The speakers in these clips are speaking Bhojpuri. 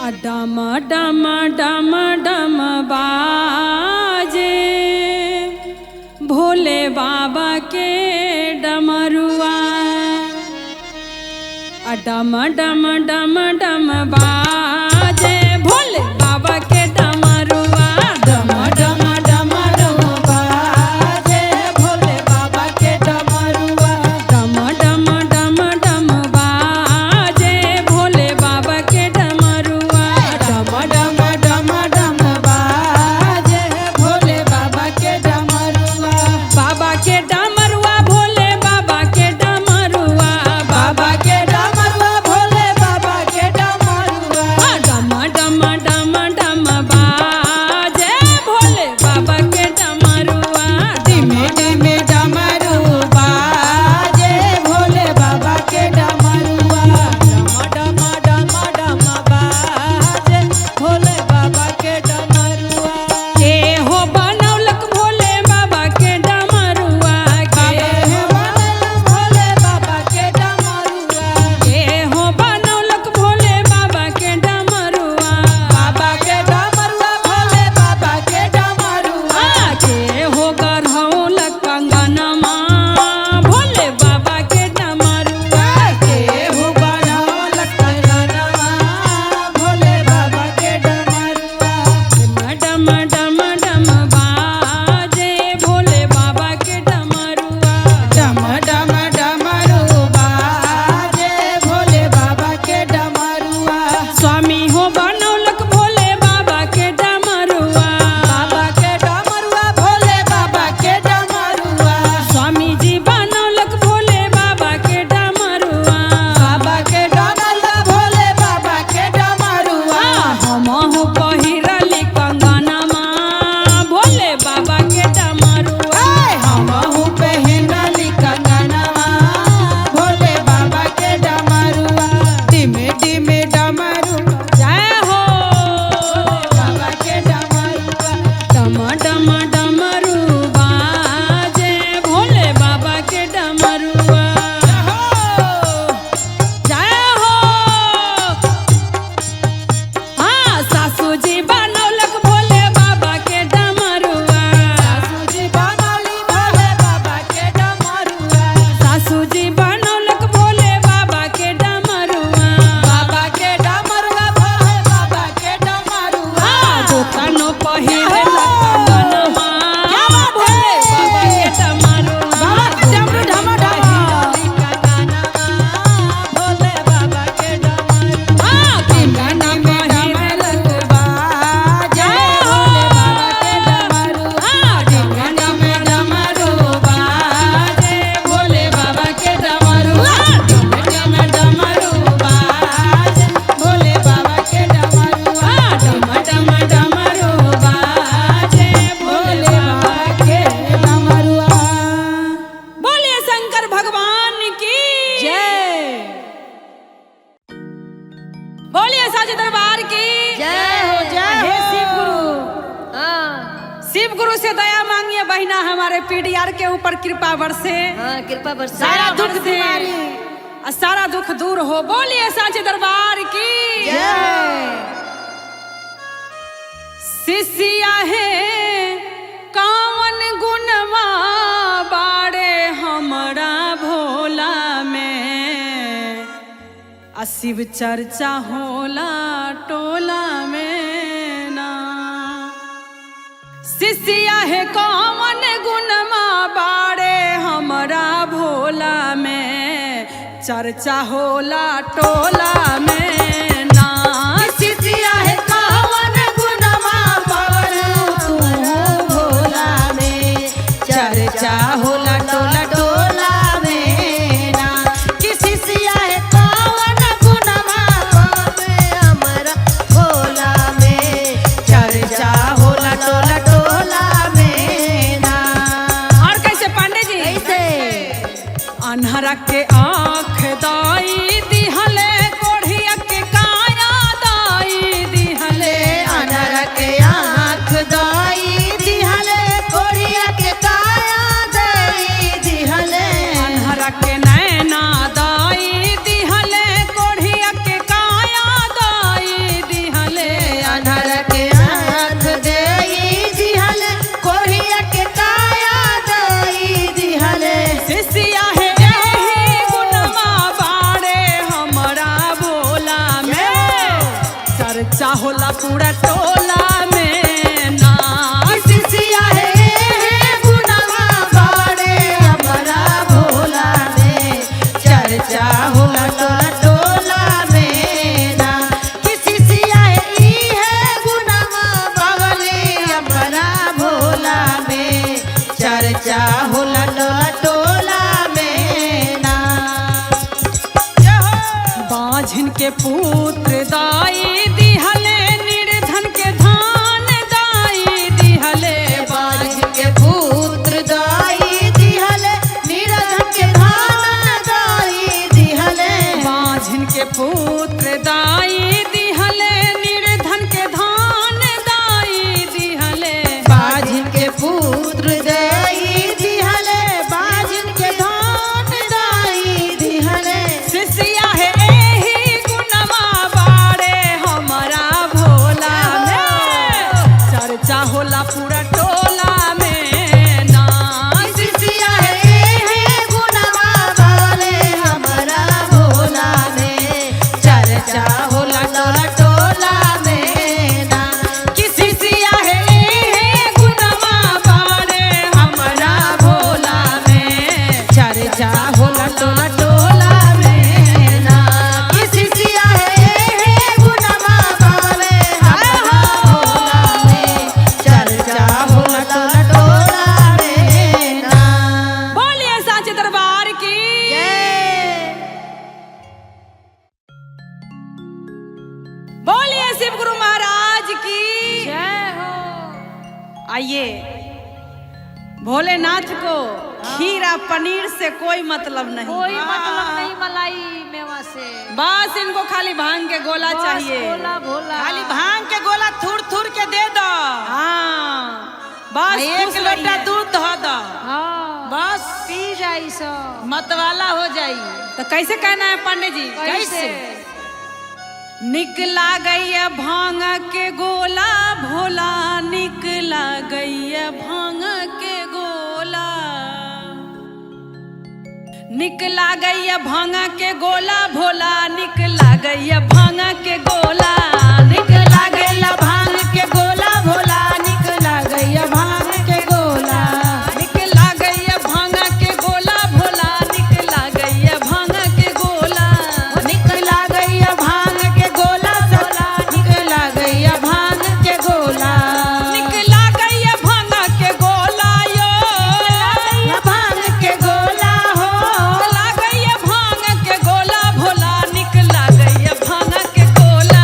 डम डम डम डम बाजे भोले बाबा के डमरुआ। डम डम डम डम बाजे भोले बाबा के डमरुआ। डम डम डम डम बाजे भोले बाबा के डमरुआ। डम डम डम डम बाजे भोले बाबा के डमरुआ। डम डम डम डम बाजे भोले बाबा के डमरुआ। बाबा के डमरुआ भोले बाबा के डमरुआ। बाबा के डमरुआ भोले बाबा के डमरुआ। डम डम डम डम बाजे भोले बाबा के डमरुआ। डिमे डिमे डमरू बाजे भोले बाबा के डमरुआ। डम डम डम डम बाजे भोले बाबा के डमरुआ। के हो बनौलक भोले बाबा के डमरुआ। के हो बनौलक भोले बाबा के डमरुआ। के हो बनौलक भोले बाबा के डमरुआ। बाबा के डमरुआ भोले बाबा के डमरुआ। के हो गढ़ौलक कंगनमा भोले बाबा के डमरुआ। के हो गढ़ौलक कंगनमा भोले बाबा के डमरुआ। डम डम डम बाजे भोले बाबा के डमरुआ। डम डम डमरू बाजे भोले बाबा के डमरुआ। स्वामी हो बनौलक भोले बाबा के डमरुआ। बाबा के डमरुआ भोले बाबा के डमरुआ। स्वामी जी बनौलक भोले बाबा के डमरुआ। बाबा के डमरुआ भोले बाबा के डमरुआ। हमहु पहिरली कंगनमा भोले बाबा के डमरुआ। हमहु पहिरली कंगनमा भोले बाबा के डमरुआ। डिमे डिमे डमरू जय हो बाबा के डमरुआ। डम डम डमरू बाजे भोले बाबा के डमरुआ। जय हो हाँ सासू जी बनौलक भोले बाबा के डमरुआ। सासू जी बनौली भोले बाबा के डमरुआ। सासू जी बनौलक भोले बाबा के डमरुआ। बाबा के डमरुआ भोले बाबा के डमरुआ। जोतनो पहिरलक कंगनमा भोले बाबा के डमरुआ। बाबा के डमरू ढम ढम भोले बाबा के डमरुआ। कंगना पहिरलक बाजे भोले बाबा के डमरुआ। कंगना में डमरू बाजे भोले बाबा के डमरुआ। कंगना में डमरू बाजे भोले बाबा के डमरुआ। डम डम डमरू बाजे भोले बाबा के डमरुआ। बोलिए शंकर भगवान की जय। बोलिए साचे दरबार की जय हो, जय हे हो। शिव गुरु। हाँ शिव गुरु से दया मांगिए बहिना हमारे पीडीआर के ऊपर कृपा बरसे। हाँ कृपा बरसा। सारा दुख दे और सारा दुख दूर हो। बोलिए साचे दरबार की जय। शिष्या है कावन गुणवा बाड़े हमरा भोला में। शिव चर्चा होला टोला में ना। शिष्या है कावन गुणवा बाड़े हमरा भोला में। चर्चा होला टोला में ना। शिष्या है कावन गुणवा बाड़े तू भोला में। चर्चा होला टोला टोला में ना। कि शिष्या है कावन गुणवा बाबे हमारा भोला में। चर्चा होला टोला टोला में ना। और कैसे पांडे जी कैसे? अन्हरा के आँख दाई दिहले कोढ़िया के काया दाई दिहले। अनर के आँख दाई दिहले कोढ़िया के काया दाई दिहले। अन्हरा के नैना दाई दिहले कोढ़िया के काया दाई दिहले। चर्चा होला पूरा टोला में ना। सिसिया है गुनवा बाड़े हमारा भोला में चर्चा होला टोला टोला में ना। सिसिया है गुनवा बावले हमारा भोला में चर्चा होला टोला टोला में ना। बाझिन के पुत्र दाई दिहले निर्धन के धान दाई दिहले। बाज के पुत्र दाई दिहले निरधन के धान दाई दिहले। बाझिन के पुत्र दाई दिहले निर्धन के धान दाई दिहले। बाजिन के पुत्र दाई दिहले बाजिन के धान दाई दिहले। सिसिया है एही गुनवा बाड़े हमारा भोला में चर्चा होला पूरा टोला में ना। सिसिया है गुनवा बाले हमारा भोला में चर्चा होला टोला टोला में ना। सिसिया है गुनवा बाड़े हमारा भोला में चर्चा होला टोला टोला में ना। सिसिया है गुनवा बाले हमारा भोला में चर्चा होला टोला टोला में ना। बोलिए सांचे दरबार की बोलिए शिव गुरु महाराज की जय हो। आइए भोलेनाथ को खीरा पनीर से कोई मतलब नहीं। कोई मतलब नहीं मलाई मेवा से। बस इनको खाली भांग के गोला बस चाहिए। भोला भोला खाली भांग के गोला थूर थूर के दे दो। हाँ बस एक खुश लोटा रहिए। दूध धो दो हाँ बस पी जाई सो। मतवाला हो जाई। तो कैसे कहना है पांडे जी? कैसे? निकला गैया भांग के गोला भोला निकला गैया भांग के गोला। निकला गैया भांग के गोला भोला निकला गैया भांग के गोला। निकला गैया भांग के गोला भोला निकला गैया भांग के गोला। निकला गैया भांग के गोला भोला निकला गैया भांग के गोला। निकला गैया भांग के गोला भोला निकला गैया भांग के गोला। निकला गैया भांग के गोला यो। या भांग के गोला हो। निकला गैया भांग के गोला भोला निकला गैया भांग के गोला।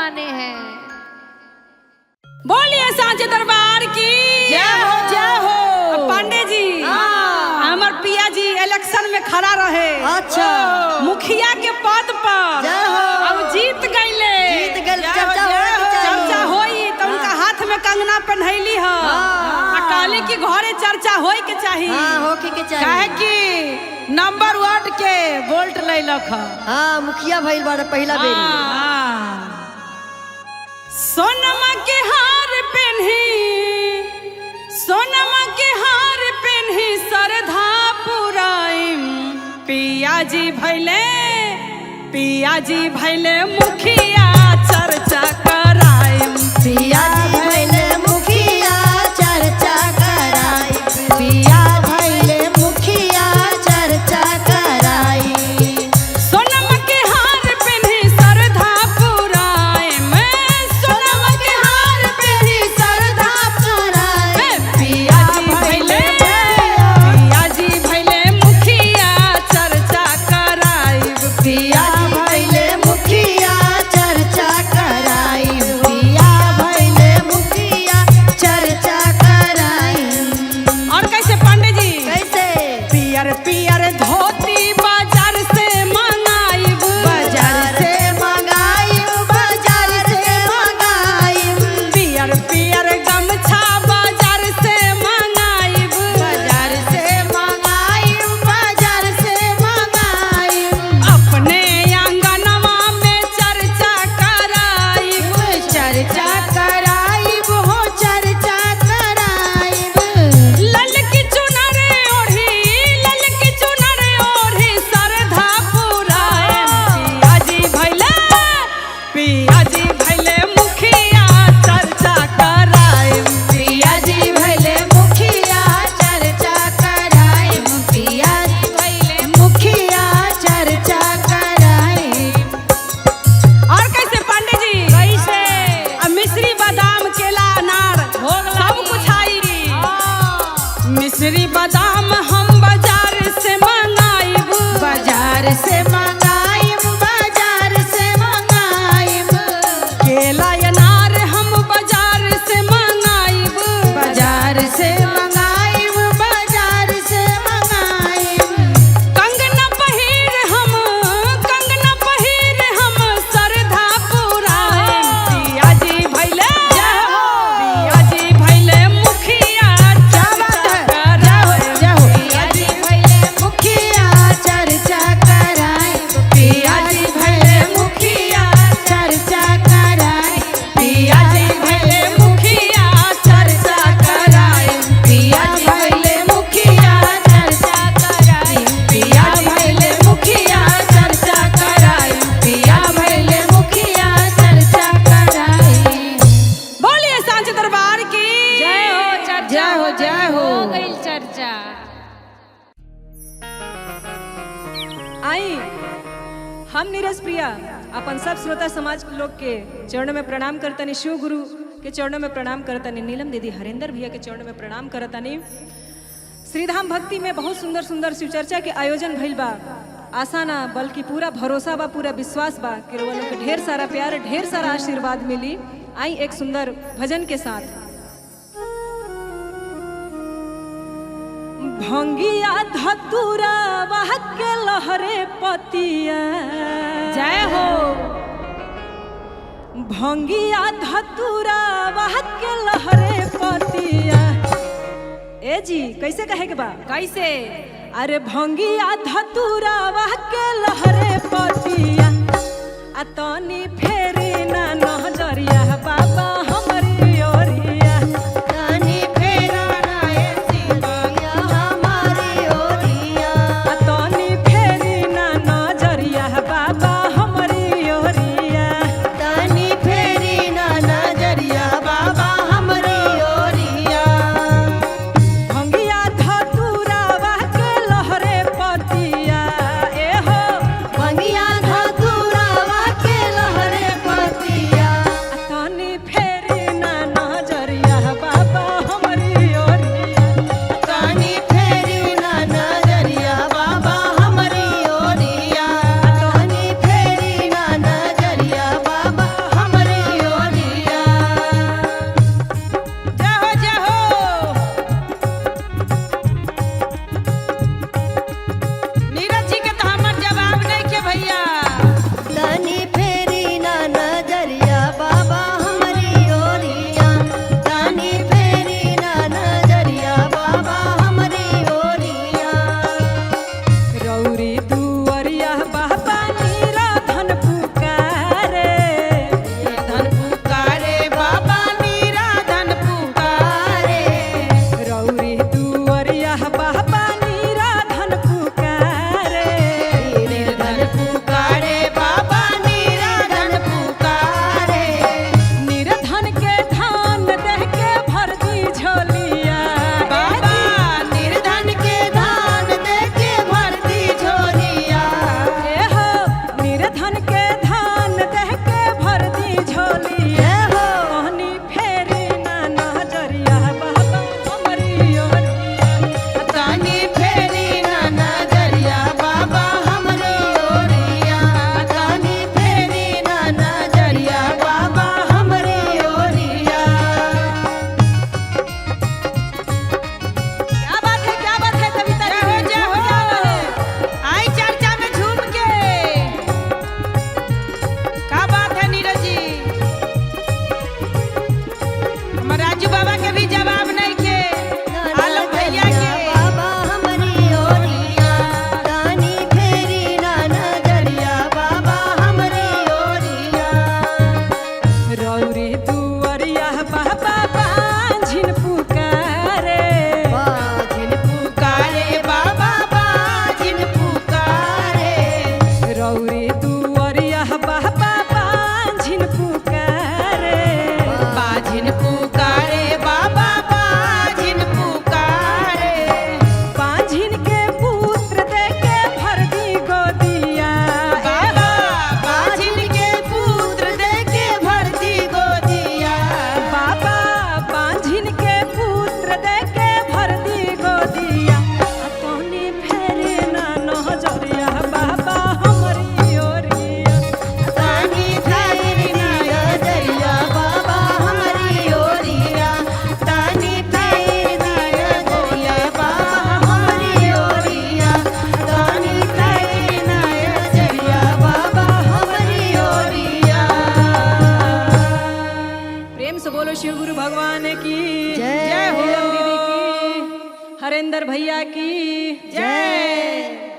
बनाने हैं। बोलिए सांचे दरबार की जय हो जय हो। पांडे जी हमार पिया जी इलेक्शन में खड़ा रहे। अच्छा मुखिया के पद पर जय हो। अब जीत गईले। जीत गइल, जय हो, चर्चा जय होए हो। के चाही। चर्चा होई तो उनका हाथ में कंगना पहनैली ह काली की घरे चर्चा होई के चाहिए। हाँ होके के चाहिए। काहे कि नंबर 1 के वोल्ट लैलक ह। हाँ मुखिया भइल बारे पहला बेर। सोनमा के हार पेन्ही सरधा पुराइम पिया जी भैले मुखिया चर्चा कराइम। पिया भइले मुखिया चर्चा कराई। पिया भइले मुखिया चर्चा कराई। सोनमा के हार पेन्ही सरधा पुराइम। सोनमा के हार पेन्ही सरधा पुराइम। पिया जी भैले मुखिया चर्चा कराइब। पिया भइले मुखिया चर्चा कराई। पिया भइले मुखिया चर्चा कराई। और कैसे पांडे जी? कैसे? पियर पियर धोती बाजार से मंगाइब। बाजार से मंगाई। बाजार से मंगाई। पियर पियर गमछा बाजार से मंगाइब। बाजार से मंगाई। बाजार से मंगाई। अपने आंगनवा में चर्चा कराइब। चर्चा कराइब हो चर्चा कराइब। ललकी चुनर ओढ़ी सरधा पुराइम। पिया जी भैले मुखिया चर्चा कराइम। पिया जी भइले मुखिया चर्चा कराइब। पिया जी भइले मुखिया चर्चा कराइब। और कैसे पांडे जी? कैसे? अब मिश्री बादाम केला अनार सब कुछ आई। मिश्री बादाम हम बाजार से मंगाइब। बाजार से मंगाइब। बाजार से मंगाइब। केला अनार हम बाजार से मंगाइब। बाजार से मंगाइब। बाजार से मंगाइब। कंगना पहिर हम सरधा पुराइम। पिया जी भैले मुखिया चर्चा कराइम। पिया जी भइले मुखिया चर्चा कराइब। पिया जी भइले मुखिया चर्चा कराइब। पिया जी भैले मुखिया चर्चा कराइम। पिया भइले मुखिया चर्चा कराइब। पिया भइले मुखिया चर्चा कराइब। पिया भइले मुखिया चर्चा कराइब। बोलिए सांचे दरबार की जय हो चर्चा। जय हो, जय हो। हो गई चर्चा। आई हम नीरज प्रिया अपन सब श्रोता समाज लोग के चरणों में प्रणाम करतनी। शिव गुरु के चरणों में प्रणाम करतनी। नीलम दीदी हरेंद्र भैया के चरणों में प्रणाम करतनी। श्रीधाम भक्ति में बहुत सुंदर सुंदर शिव चर्चा के आयोजन भइल बा। आशा ना बल्कि पूरा भरोसा बा, पूरा विश्वास बा कि रउआ लोग के ढेर सारा प्यार, ढेर सारा आशीर्वाद मिली। आई एक सुंदर भजन के साथ। भंगिया धतुरा वाह के लहरे पतिया। जय हो। भंगिया धतुरा वाह के लहरे पतिया। ए जी कैसे कहे के बा? कैसे? अरे भंगिया धतुरा वाह के लहरे पतिया। आ तनी फेरी ना नजरिया बाबा हमरी ओरिया। तनी फेरा ना ए सिंगिया हमारी ओरिया। आ तनी फेरी ना नजरिया बाबा हमरी ओरिया। तनी फेरी ना नजरिया बाबा हमरी ओरिया। भंगिया धतुरा वाह के लहरे पतिया। ए हो भंगिया धतुरा के लहरे से बोलो शिव गुरु भगवान की जय हो। नीलम दीदी की, हरेंद्र भैया की जय।